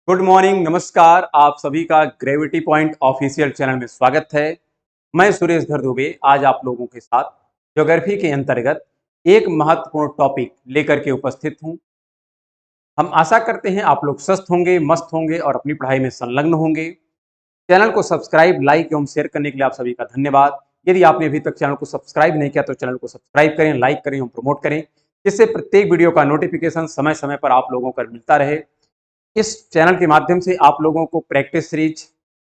Good morning, नमस्कार। आप सभी का ग्रेविटी पॉइंट ऑफिशियल चैनल में स्वागत है। मैं सुरेश धर दुबे आज आप लोगों के साथ ज्योग्राफी के अंतर्गत एक महत्वपूर्ण टॉपिक लेकर के उपस्थित हूं। हम आशा करते हैं आप लोग स्वस्थ होंगे, मस्त होंगे और अपनी पढ़ाई में संलग्न होंगे। चैनल को सब्सक्राइब, लाइक एवं शेयर करने के लिए आप सभी का धन्यवाद। यदि आपने अभी तक चैनल को सब्सक्राइब नहीं किया तो चैनल को सब्सक्राइब करें, लाइक करें एवं प्रमोट करें, जिससे प्रत्येक वीडियो का नोटिफिकेशन समय समय पर आप लोगों को मिलता रहे। इस चैनल के माध्यम से आप लोगों को प्रैक्टिस सीरीज,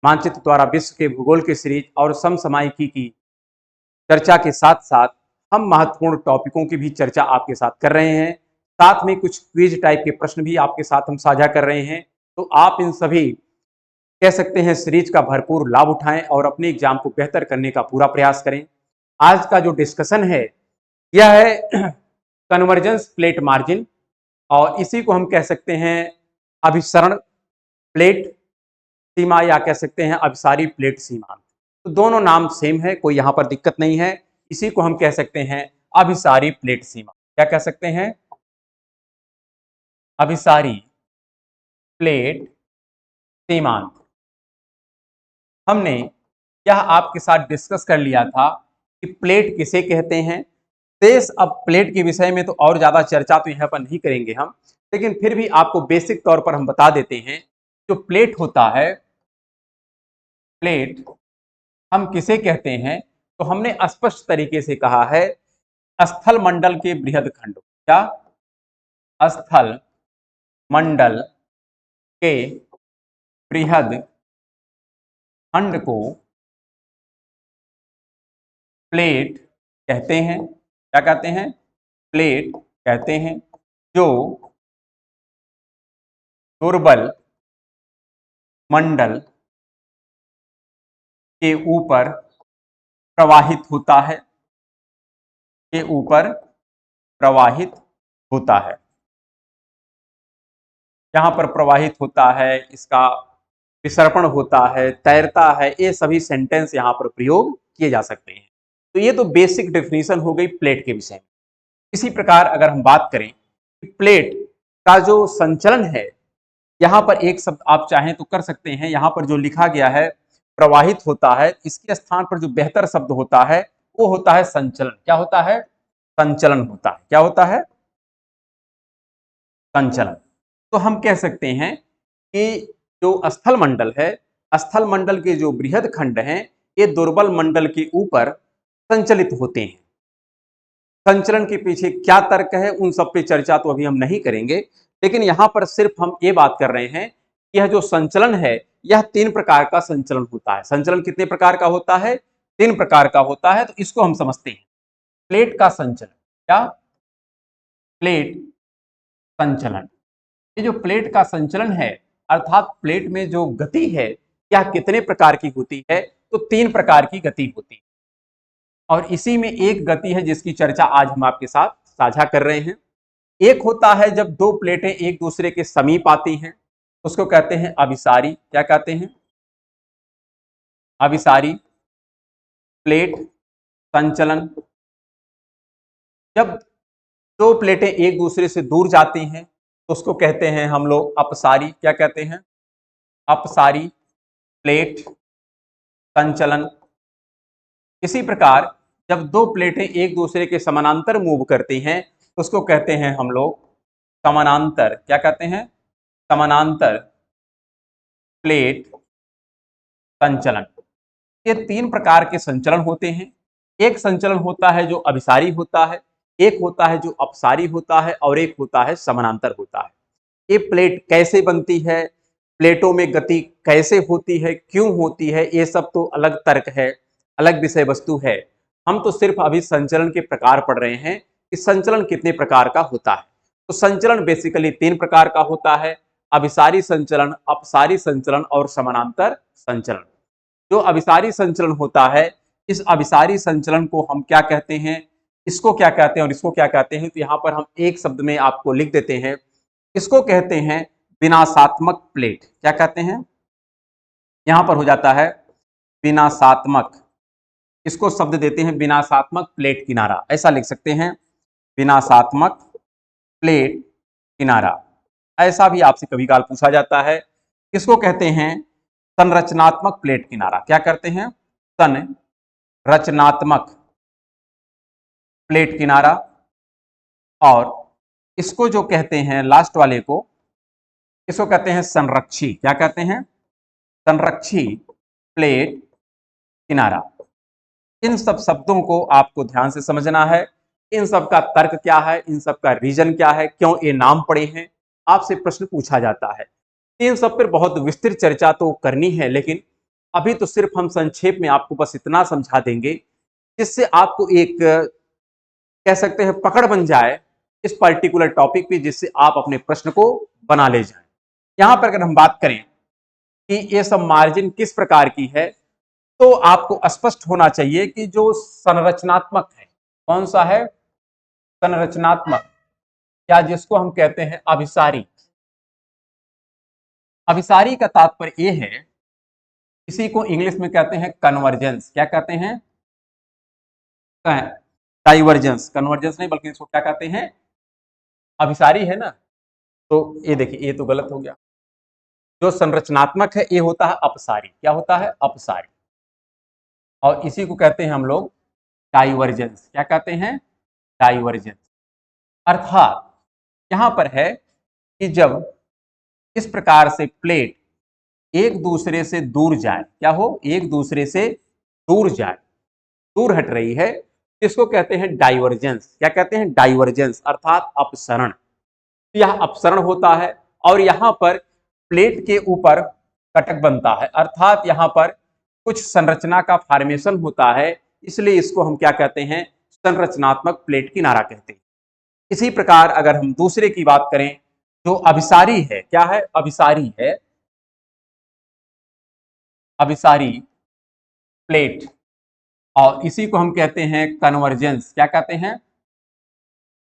मानचित्र द्वारा विश्व के भूगोल की सीरीज और समसामयिकी की चर्चा के साथ साथ हम महत्वपूर्ण टॉपिकों की भी चर्चा आपके साथ कर रहे हैं। साथ में कुछ क्विज टाइप के प्रश्न भी आपके साथ हम साझा कर रहे हैं। तो आप इन सभी कह सकते हैं सीरीज का भरपूर लाभ उठाएं और अपने एग्जाम को बेहतर करने का पूरा प्रयास करें। आज का जो डिस्कशन है यह है कन्वर्जेंस प्लेट मार्जिन, और इसी को हम कह सकते हैं अभिसरण प्लेट सीमा या कह सकते हैं अभिसारी प्लेट सीमा। तो दोनों नाम सेम है, कोई यहां पर दिक्कत नहीं है। इसी को हम कह सकते हैं अभिसारी प्लेट सीमा। क्या कह सकते हैं? अभिसारी प्लेट सीमांत। हमने यह आपके साथ डिस्कस कर लिया था कि प्लेट किसे कहते हैं। शेष अब प्लेट के विषय में तो और ज्यादा चर्चा तो यहाँ पर नहीं करेंगे हम, लेकिन फिर भी आपको बेसिक तौर पर हम बता देते हैं। जो प्लेट होता है, प्लेट हम किसे कहते हैं, तो हमने स्पष्ट तरीके से कहा है स्थल मंडल के बृहद खंड। क्या? स्थल मंडल के बृहद खंड को प्लेट कहते हैं। क्या कहते हैं? प्लेट कहते हैं। जो दुर्बल मंडल के ऊपर प्रवाहित होता है, के ऊपर प्रवाहित होता है। यहां पर प्रवाहित होता है, इसका विसर्पण होता है, तैरता है, ये सभी सेंटेंस यहां पर प्रयोग किए जा सकते हैं। तो ये तो बेसिक डेफिनेशन हो गई प्लेट के विषय में। इसी प्रकार अगर हम बात करें कि प्लेट का जो संचलन है, यहां पर एक शब्द आप चाहें तो कर सकते हैं। यहां पर जो लिखा गया है प्रवाहित होता है, इसके स्थान पर जो बेहतर शब्द होता है वो होता है संचलन। क्या होता है? संचलन होता है। क्या होता है? संचलन। तो हम कह सकते हैं कि जो स्थल मंडल है, स्थल मंडल के जो बृहद खंड हैं, ये दुर्बल मंडल के ऊपर संचलित होते हैं। संचलन के पीछे क्या तर्क है, उन सब पे चर्चा तो अभी हम नहीं करेंगे, लेकिन यहां पर सिर्फ हम ये बात कर रहे हैं कि यह जो संचलन है, यह 3 प्रकार का संचलन होता है। संचलन कितने प्रकार का होता है? 3 प्रकार का होता है। तो इसको हम समझते हैं। प्लेट का संचलन। क्या? प्लेट संचलन। ये जो प्लेट का संचलन है, अर्थात प्लेट में जो गति है, यह कितने प्रकार की होती है? तो 3 प्रकार की गति होती है। और इसी में एक गति है जिसकी चर्चा आज हम आपके साथ साझा कर रहे हैं। एक होता है जब दो प्लेटें एक दूसरे के समीप आती हैं, उसको कहते हैं अभिसारी। क्या कहते हैं? अभिसारी प्लेट संचलन। जब दो प्लेटें एक दूसरे से दूर जाती हैं तो उसको कहते हैं हम लोग अपसारी। क्या कहते हैं? अपसारी प्लेट संचलन। इसी प्रकार जब दो प्लेटें एक दूसरे के समानांतर मूव करती हैं तो उसको कहते हैं हम लोग समानांतर। क्या कहते हैं? समानांतर प्लेट संचलन। ये 3 प्रकार के संचलन होते हैं। एक संचलन होता है जो अभिसारी होता है, एक होता है जो अपसारी होता है, और एक होता है समानांतर होता है। ये प्लेट कैसे बनती है, प्लेटों में गति कैसे होती है, क्यों होती है, ये सब तो अलग तर्क है, अलग विषय वस्तु है। हम तो सिर्फ अभी संचलन के प्रकार पढ़ रहे हैं कि संचलन कितने प्रकार का होता है। तो संचलन बेसिकली 3 प्रकार का होता है: अभिसारी संचलन, अपसारी संचलन और समानांतर संचलन। जो अभिसारी संचलन होता है, इस अभिसारी संचलन को हम क्या कहते हैं, इसको क्या कहते हैं और इसको क्या कहते हैं, तो यहां पर हम एक शब्द में आपको लिख देते हैं। इसको कहते हैं विनाशात्मक प्लेट। क्या कहते हैं? यहां पर हो जाता है विनाशात्मक। इसको शब्द देते हैं विनाशात्मक प्लेट किनारा। ऐसा लिख सकते हैं, विनाशात्मक प्लेट किनारा। ऐसा भी आपसे कभी काल पूछा जाता है। इसको कहते हैं संरचनात्मक प्लेट किनारा। क्या करते हैं? संरचनात्मक प्लेट किनारा। और इसको जो कहते हैं लास्ट वाले को, इसको कहते हैं संरक्षी। क्या कहते हैं? संरक्षी प्लेट किनारा। इन सब शब्दों को आपको ध्यान से समझना है। इन सब का तर्क क्या है, इन सब का रीजन क्या है, क्यों ये नाम पड़े हैं, आपसे प्रश्न पूछा जाता है। इन सब पर बहुत विस्तृत चर्चा तो करनी है, लेकिन अभी तो सिर्फ हम संक्षेप में आपको बस इतना समझा देंगे जिससे आपको एक कह सकते हैं पकड़ बन जाए इस पर्टिकुलर टॉपिक पे, जिससे आप अपने प्रश्न को बना ले जाएं। यहां पर अगर हम बात करें कि ये सब मार्जिन किस प्रकार की है, तो आपको स्पष्ट होना चाहिए कि जो संरचनात्मक है, कौन सा है? संरचनात्मक, या जिसको हम कहते हैं अभिसारी। अभिसारी का तात्पर्य यह है, इसी को इंग्लिश में कहते हैं कन्वर्जेंस। क्या कहते हैं? डाइवर्जेंस। कन्वर्जेंस नहीं, बल्कि इसको क्या कहते हैं? अभिसारी है ना। तो ये देखिए, ये तो गलत हो गया। जो संरचनात्मक है ये होता है अपसारी। क्या होता है? अपसारी। और इसी को कहते हैं हम लोग डाइवर्जेंस। क्या कहते हैं? डाइवर्जेंस। अर्थात यहां पर है कि जब इस प्रकार से प्लेट एक दूसरे से दूर जाए, क्या हो? एक दूसरे से दूर जाए, दूर हट रही है, इसको कहते हैं डाइवर्जेंस। क्या कहते हैं? डाइवर्जेंस, अर्थात अपसरण। यह अपसरण होता है और यहां पर प्लेट के ऊपर कटक बनता है, अर्थात यहां पर कुछ संरचना का फॉर्मेशन होता है, इसलिए इसको हम क्या कहते हैं? संरचनात्मक प्लेट किनारा कहते हैं। इसी प्रकार अगर हम दूसरे की बात करें, जो अभिसारी है, क्या है? अभिसारी है, अभिसारी प्लेट, और इसी को हम कहते हैं कन्वर्जेंस। क्या कहते हैं?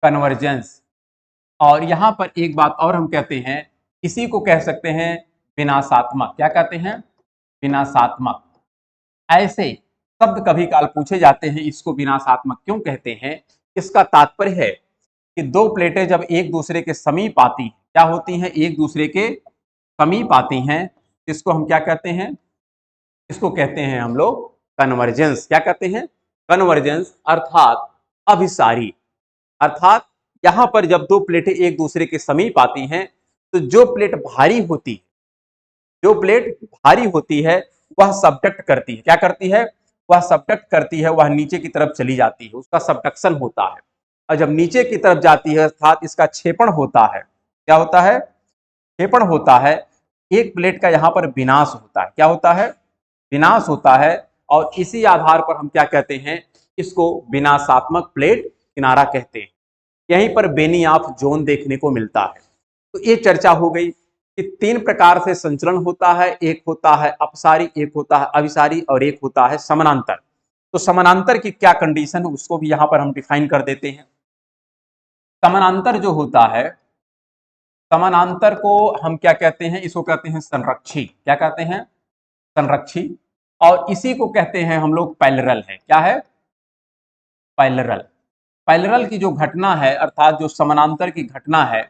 कन्वर्जेंस। और यहां पर एक बात और हम कहते हैं, इसी को कह सकते हैं विनाशात्मक। क्या कहते हैं? विनाशात्मक। ऐसे शब्द कभी काल पूछे जाते हैं, इसको विनाशात्मक क्यों कहते हैं? इसका तात्पर्य है कि दो प्लेटें जब एक दूसरे के समीप आती हैं, क्या होती हैं? एक दूसरे के समीप आती हैं, इसको हम क्या कहते हैं? इसको कहते हैं हम लोग कन्वर्जेंस। क्या कहते हैं? कन्वर्जेंस, अर्थात अभिसारी। अर्थात यहां पर जब दो प्लेटें एक दूसरे के समीप आती हैं, तो जो प्लेट भारी होती है, जो प्लेट भारी होती है, वह सबडक्ट करती है। क्या करती है? वह सबडक्ट करती है, वह नीचे की तरफ चली जाती है, उसका सबडक्शन होता है। और जब नीचे की तरफ जाती है, अर्थात इसका क्षेपण होता है। क्या होता है? क्षेपण होता है। एक प्लेट का यहां पर विनाश होता है। क्या होता है? विनाश होता है। और इसी आधार पर हम क्या कहते हैं? इसको विनाशात्मक प्लेट किनारा कहते हैं। यहीं पर बेनियाफ जोन देखने को मिलता है। तो ये चर्चा हो गई कि तीन प्रकार से संचलन होता है, एक होता है अपसारी, एक होता है अभिसारी, और एक होता है समानांतर। तो समानांतर की क्या कंडीशन है, उसको भी यहां पर हम डिफाइन कर देते हैं। समानांतर जो होता है, समानांतर को हम क्या कहते हैं? इसको कहते हैं संरक्षी। क्या कहते हैं? संरक्षी। और इसी को कहते हैं हम लोग पैरेलल है। क्या है? पैरेलल। पैरेलल की जो घटना है, अर्थात जो समानांतर की घटना है,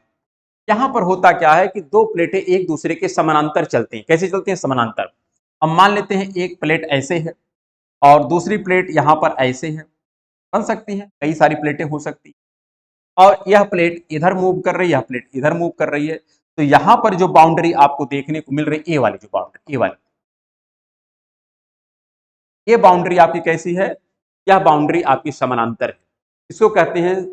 यहां पर होता क्या है कि दो प्लेटें एक दूसरे के समानांतर चलती हैं। कैसे चलती हैं? समानांतर। अब मान लेते हैं एक प्लेट ऐसे है और दूसरी प्लेट यहां पर ऐसे है, बन सकती है, कई सारी प्लेटें हो सकती हैं। और यह प्लेट इधर मूव कर रही है, यह प्लेट इधर मूव कर रही है। तो यहां पर जो बाउंड्री आपको देखने को मिल रही है, ए वाली जो बाउंड्री, ए वाली, ये बाउंड्री आपकी कैसी है? यह बाउंड्री आपकी समानांतर है। इसको कहते हैं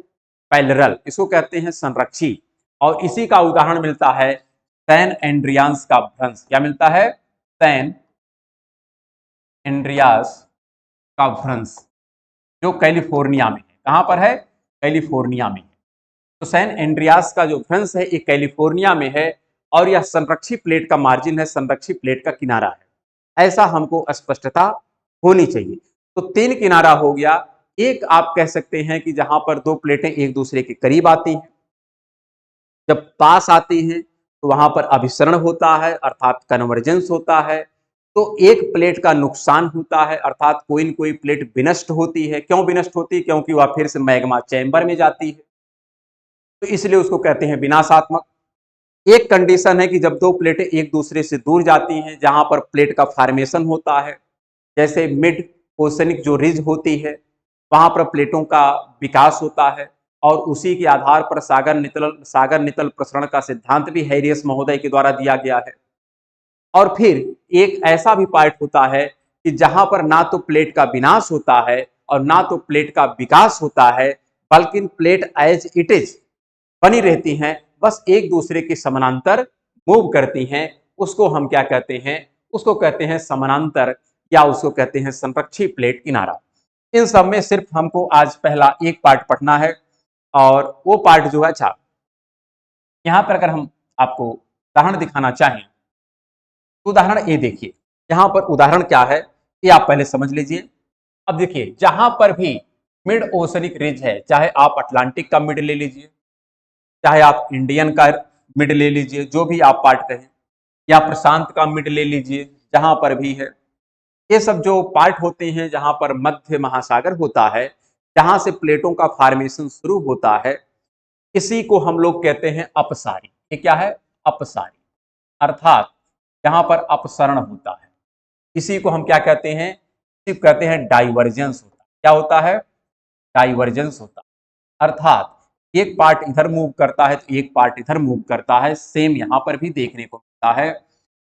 पैरेलल, इसको कहते हैं संरक्षी। और इसी का उदाहरण मिलता है सैन एंड्रियास का भ्रंश। क्या मिलता है? सैन एंड्रियास का भ्रंश, जो कैलिफोर्निया में है। कहां पर है? कैलिफोर्निया में। तो सैन एंड्रियास का जो भ्रंश है, ये कैलिफोर्निया में है, और यह संरक्षी प्लेट का मार्जिन है, संरक्षी प्लेट का किनारा है। ऐसा हमको स्पष्टता होनी चाहिए। तो तीन किनारा हो गया। एक आप कह सकते हैं कि जहां पर दो प्लेटें एक दूसरे के करीब आती हैं, जब पास आती हैं तो वहां पर अभिसरण होता है, अर्थात कन्वर्जेंस होता है। तो एक प्लेट का नुकसान होता है, अर्थात कोई न कोई प्लेट विनष्ट होती है। क्यों विनष्ट होती है? क्योंकि वह फिर से मैग्मा चैम्बर में जाती है, तो इसलिए उसको कहते हैं विनाशात्मक। एक कंडीशन है कि जब दो प्लेटें एक दूसरे से दूर जाती हैं, जहां पर प्लेट का फॉर्मेशन होता है, जैसे मिड ओशनिक जो रिज होती है, वहां पर प्लेटों का विकास होता है और उसी के आधार पर सागर नितल प्रसरण का सिद्धांत भी हैरियस महोदय के द्वारा दिया गया है। और फिर एक ऐसा भी पार्ट होता है कि जहां पर ना तो प्लेट का विनाश होता है और ना तो प्लेट का विकास होता है, बल्कि प्लेट एज इट इज बनी रहती हैं, बस एक दूसरे के समानांतर मूव करती हैं। उसको हम क्या कहते हैं? उसको कहते हैं समानांतर, या उसको कहते हैं संरक्षी प्लेट किनारा। इन सब में सिर्फ हमको आज पहला एक पार्ट पढ़ना है, और वो पार्ट जो है, अच्छा यहां पर अगर हम आपको उदाहरण दिखाना चाहें, उदाहरण ए देखिए। यहां पर उदाहरण क्या है ये आप पहले समझ लीजिए। अब देखिए, जहां पर भी मिड ओशनिक रिज है, चाहे आप अटलांटिक का मिड ले लीजिए, चाहे आप इंडियन का मिड ले लीजिए, जो भी आप पार्ट कहें, या प्रशांत का मिड ले लीजिए, जहां पर भी है, ये सब जो पार्ट होते हैं जहां पर मध्य महासागर होता है, जहां से प्लेटों का फॉर्मेशन शुरू होता है, इसी को हम लोग कहते हैं अपसारी। ये क्या है? अपसारी, अर्थात जहां पर अपसरण होता है, इसी को हम क्या कहते हैं? इसी को कहते हैं डाइवर्जेंस होता है। क्या होता है? डाइवर्जेंस होता है, अर्थात एक पार्ट इधर मूव करता है तो एक पार्ट इधर मूव करता है। सेम यहां पर भी देखने को मिलता है,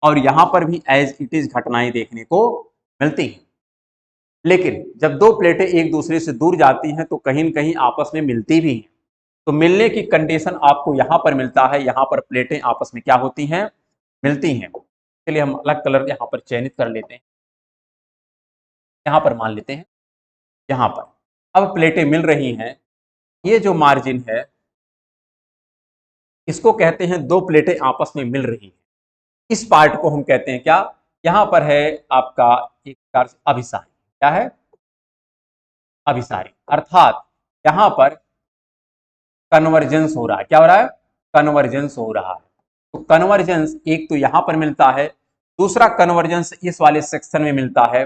और यहां पर भी एज इट इज घटनाएं देखने को मिलती हैं। लेकिन जब दो प्लेटें एक दूसरे से दूर जाती हैं तो कहीं न कहीं आपस में मिलती भी हैं। तो मिलने की कंडीशन आपको यहां पर मिलता है, यहां पर प्लेटें आपस में क्या होती हैं? मिलती हैं। चलिए हम अलग कलर यहां पर चयनित कर लेते हैं। यहां पर मान लेते हैं, यहां पर अब प्लेटें मिल रही हैं। ये जो मार्जिन है, इसको कहते हैं दो प्लेटें आपस में मिल रही हैं। इस पार्ट को हम कहते हैं क्या? यहां पर है आपका एक प्रकार से अभिसारी। क्या है? अभिसारी, अर्थात यहां पर कन्वर्जेंस हो रहा है। क्या हो रहा है? कन्वर्जेंस हो रहा है। तो कन्वर्जेंस एक तो यहां पर मिलता है, दूसरा कन्वर्जेंस इस वाले सेक्शन में मिलता है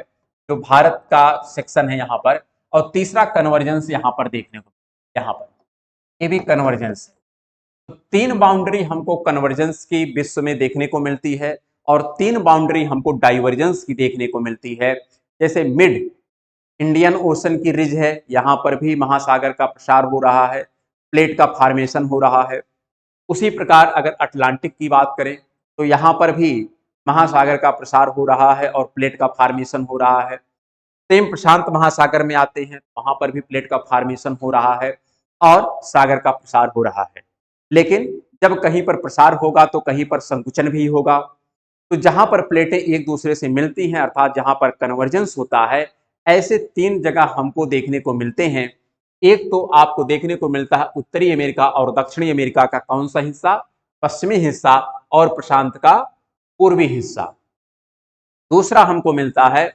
जो भारत का सेक्शन है यहां पर, और तीसरा कन्वर्जेंस यहां पर देखने को, यहां पर ये भी कन्वर्जेंस है। तो तीन बाउंड्री हमको कन्वर्जेंस की विश्व में देखने को मिलती है, और तीन बाउंड्री हमको डाइवर्जेंस की देखने को मिलती है। जैसे मिड इंडियन ओशन की रिज है, यहां पर भी महासागर का प्रसार हो रहा है, प्लेट का फॉर्मेशन हो रहा है। उसी प्रकार अगर अटलांटिक की बात करें तो यहां पर भी महासागर का प्रसार हो रहा है और प्लेट का फॉर्मेशन हो रहा है। सेम प्रशांत महासागर में आते हैं, वहां पर भी प्लेट का फॉर्मेशन हो रहा है और सागर का प्रसार हो रहा है। लेकिन जब कहीं पर प्रसार होगा तो कहीं पर संकुचन भी होगा। तो जहां पर प्लेटें एक दूसरे से मिलती हैं, अर्थात जहां पर कन्वर्जेंस होता है, ऐसे तीन जगह हमको देखने को मिलते हैं। एक तो आपको देखने को मिलता है उत्तरी अमेरिका और दक्षिणी अमेरिका का कौन सा हिस्सा? पश्चिमी हिस्सा, और प्रशांत का पूर्वी हिस्सा। दूसरा हमको मिलता है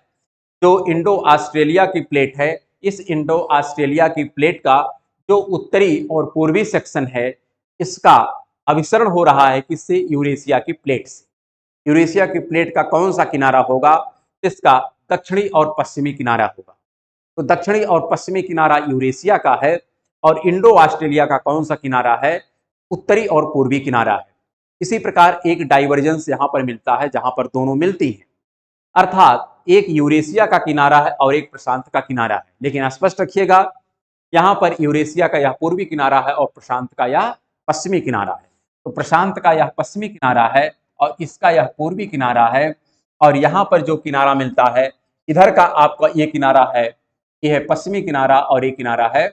जो इंडो ऑस्ट्रेलिया की प्लेट है, इस इंडो ऑस्ट्रेलिया की प्लेट का जो उत्तरी और पूर्वी सेक्शन है, इसका अभिसरण हो रहा है किससे? यूरेशिया की प्लेट से। यूरेशिया की प्लेट का कौन सा किनारा होगा? इसका दक्षिणी और पश्चिमी किनारा होगा। तो दक्षिणी और पश्चिमी किनारा यूरेशिया का है, और इंडो ऑस्ट्रेलिया का कौन सा किनारा है? उत्तरी और पूर्वी किनारा है। इसी प्रकार एक डाइवर्जेंस यहां पर मिलता है जहां पर दोनों मिलती हैं, अर्थात एक यूरेशिया का किनारा है और एक प्रशांत का किनारा है। लेकिन स्पष्ट रखिएगा, यहां पर यूरेशिया का यह पूर्वी किनारा है और प्रशांत का यह पश्चिमी किनारा है। तो प्रशांत का यह पश्चिमी किनारा है और इसका यह पूर्वी किनारा है, और यहां पर जो किनारा मिलता है, इधर का आपका ये किनारा है, ये है पश्चिमी किनारा, और ये किनारा है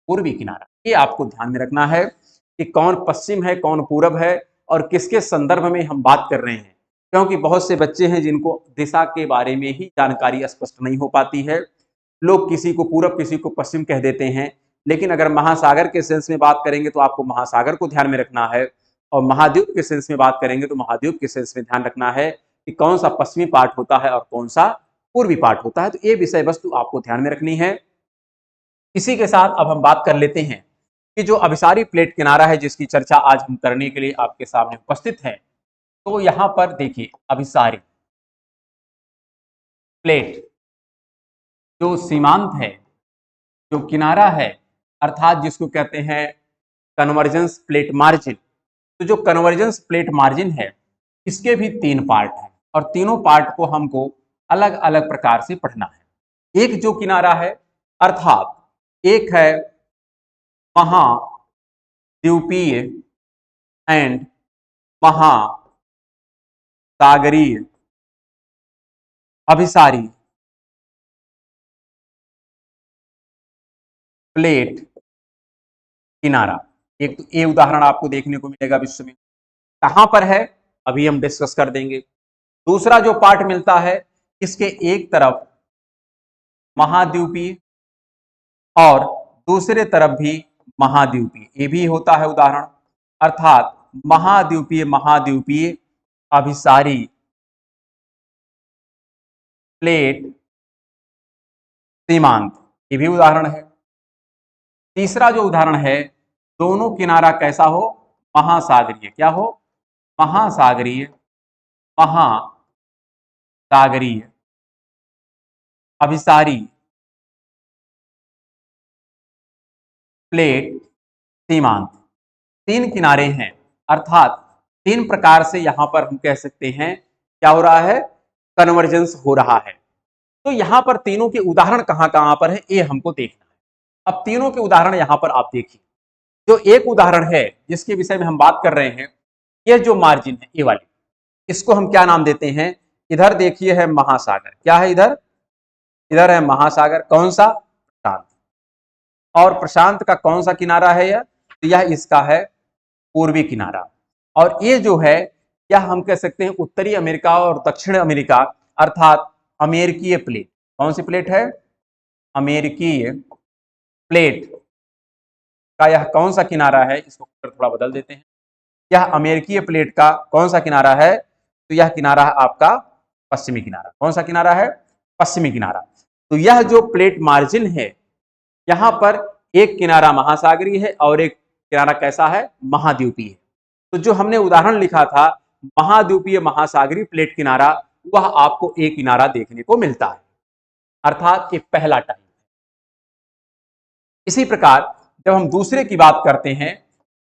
पूर्वी किनारा। ये आपको ध्यान में रखना है कि कौन पश्चिम है, कौन पूरब है, और किसके संदर्भ में हम बात कर रहे हैं। क्योंकि बहुत से बच्चे हैं जिनको दिशा के बारे में ही जानकारी स्पष्ट नहीं हो पाती है। लोग किसी को पूरब किसी को पश्चिम कह देते हैं। लेकिन अगर महासागर के सेंस में बात करेंगे तो आपको महासागर को ध्यान में रखना है, और महाद्वीप के सेंस में बात करेंगे तो महाद्वीप के सेंस में ध्यान रखना है कि कौन सा पश्चिमी पार्ट होता है और कौन सा पूर्वी पार्ट होता है। तो ये विषय वस्तु आपको ध्यान में रखनी है। इसी के साथ अब हम बात कर लेते हैं कि जो अभिसारी प्लेट किनारा है, जिसकी चर्चा आज हम करने के लिए आपके सामने उपस्थित है। तो यहां पर देखिए, अभिसारी प्लेट जो सीमांत है, जो किनारा है, अर्थात जिसको कहते हैं कन्वर्जेंस प्लेट मार्जिन, तो जो कन्वर्जेंस प्लेट मार्जिन है इसके भी 3 पार्ट हैं और तीनों पार्ट को हमको अलग अलग प्रकार से पढ़ना है। एक जो किनारा है अर्थात एक है महाद्वीपीय एंड महासागरीय अभिसारी प्लेट किनारा। एक तो ये उदाहरण आपको देखने को मिलेगा विश्व में, कहां पर है अभी हम डिस्कस कर देंगे। दूसरा जो पार्ट मिलता है इसके एक तरफ महाद्वीपीय और दूसरे तरफ भी महाद्वीपीय, ये भी होता है उदाहरण, अर्थात महाद्वीपीय अभिसारी प्लेट सीमांत, ये भी उदाहरण है। तीसरा जो उदाहरण है दोनों किनारा कैसा हो, महासागरीय, क्या हो, महासागरीय अभिसारी प्लेट सीमांत। 3 किनारे हैं अर्थात 3 प्रकार से यहां पर हम कह सकते हैं क्या हो रहा है, कन्वर्जेंस हो रहा है। तो यहां पर तीनों के उदाहरण कहां कहां पर है ये हमको देखना है। अब तीनों के उदाहरण यहां पर आप देखिए, जो एक उदाहरण है जिसके विषय में हम बात कर रहे हैं, यह जो मार्जिन है ये वाली, इसको हम क्या नाम देते हैं, इधर देखिए है महासागर, क्या है इधर, इधर है महासागर, कौन सा, प्रशांत। और प्रशांत का कौन सा किनारा है यह, तो यह इसका है पूर्वी किनारा। और ये जो है यह हम कह सकते हैं उत्तरी अमेरिका और दक्षिण अमेरिका अर्थात अमेरिकीय प्लेट। कौन सी प्लेट है, अमेरिकीय प्लेट का यह कौन सा किनारा है, इसको थोड़ा बदल देते हैं। यह अमेरिकीय प्लेट का कौन सा किनारा है, तो यह किनारा है आपका पश्चिमी किनारा। कौन सा किनारा है, पश्चिमी किनारा। तो यह जो प्लेट मार्जिन है यहां पर एक किनारा महासागरीय है और एक किनारा कैसा है, महाद्वीपीय है। तो जो हमने उदाहरण लिखा था महाद्वीपीय महासागरीय प्लेट किनारा, वह आपको एक किनारा देखने को मिलता है, अर्थात एक पहला टाइप। इसी प्रकार जब हम दूसरे की बात करते हैं,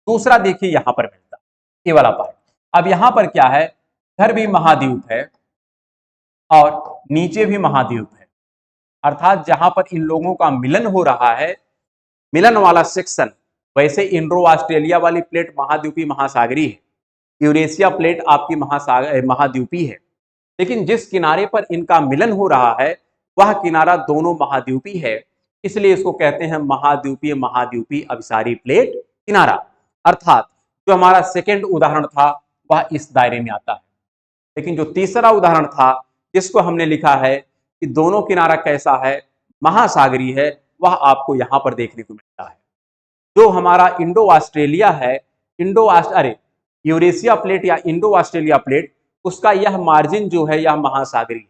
दूसरा देखिए यहां पर मिलता है ये वाला पार्ट। अब यहां पर क्या है, इधर भी महाद्वीप है और नीचे भी महाद्वीप है, अर्थात जहां पर इन लोगों का मिलन हो रहा है, मिलन वाला सेक्शन, वैसे इंडो ऑस्ट्रेलिया वाली प्लेट महाद्वीपीय महासागरीय है, यूरेशिया प्लेट आपकी महाद्वीपीय है, लेकिन जिस किनारे पर इनका मिलन हो रहा है वह किनारा दोनों महाद्वीपीय है, इसलिए इसको कहते हैं महाद्वीपीय अभिसारी प्लेट किनारा। अर्थात जो हमारा सेकंड उदाहरण था वह इस दायरे में आता है, लेकिन जो तीसरा उदाहरण था जिसको हमने लिखा है कि दोनों किनारा कैसा है, महासागरीय है, वह आपको यहां पर देखने को मिलता है। जो हमारा इंडो ऑस्ट्रेलिया है, यूरेशिया प्लेट या इंडो ऑस्ट्रेलिया प्लेट, उसका यह मार्जिन जो है यह महासागरीय है,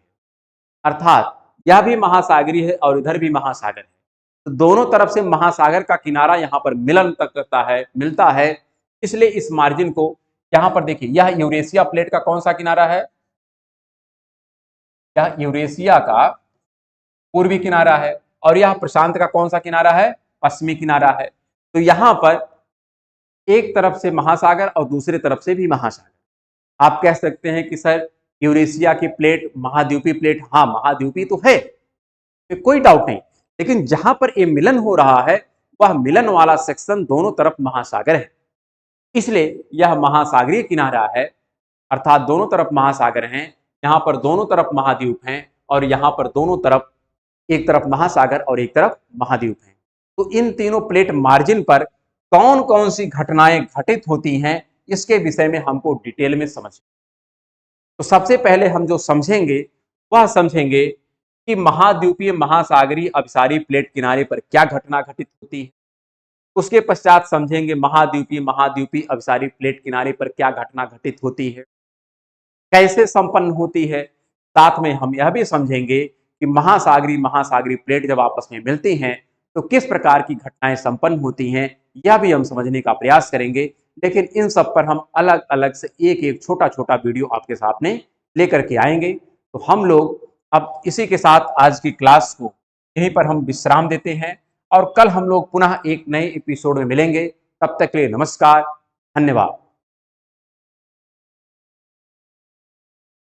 अर्थात यह भी महासागरीय है और इधर भी महासागर है। तो दोनों तरफ से महासागर का किनारा यहां पर मिलन तक करता है, मिलता है, इसलिए इस मार्जिन को यहां पर देखिए, यह यूरेशिया प्लेट का कौन सा किनारा है, यह यूरेशिया का पूर्वी किनारा है और यह प्रशांत का कौन सा किनारा है, पश्चिमी किनारा है। तो यहां पर एक तरफ से महासागर और दूसरे तरफ से भी महासागर। आप कह सकते हैं कि सर यूरेशिया की प्लेट महाद्वीपीय प्लेट, हाँ महाद्वीपीय तो है, तो कोई डाउट नहीं, लेकिन जहां पर ये मिलन हो रहा है वह मिलन वाला सेक्शन दोनों तरफ महासागर है, इसलिए यह महासागरीय किनारा है, अर्थात दोनों तरफ महासागर हैं, यहाँ पर दोनों तरफ महाद्वीप हैं और यहाँ पर दोनों तरफ, एक तरफ महासागर और एक तरफ महाद्वीप हैं। तो इन तीनों प्लेट मार्जिन पर कौन कौन सी घटनाएं घटित होती हैं, इसके विषय में हमको डिटेल में समझना। तो सबसे पहले हम जो समझेंगे वह समझेंगे कि महाद्वीपीय महासागरीय अभिसारी प्लेट किनारे पर क्या घटना घटित होती है। उसके पश्चात समझेंगे महाद्वीपीय अभिसारी प्लेट किनारे पर क्या घटना घटित होती है, कैसे संपन्न होती है। साथ में हम यह भी समझेंगे कि महासागरीय प्लेट जब आपस में मिलती हैं तो किस प्रकार की घटनाएं संपन्न होती हैं, यह भी हम समझने का प्रयास करेंगे। लेकिन इन सब पर हम अलग अलग से एक एक छोटा छोटा वीडियो आपके सामने लेकर के आएंगे। तो हम लोग अब इसी के साथ आज की क्लास को यहीं पर हम विश्राम देते हैं और कल हम लोग पुनः एक नए एपिसोड में मिलेंगे। तब तक के लिए नमस्कार, धन्यवाद।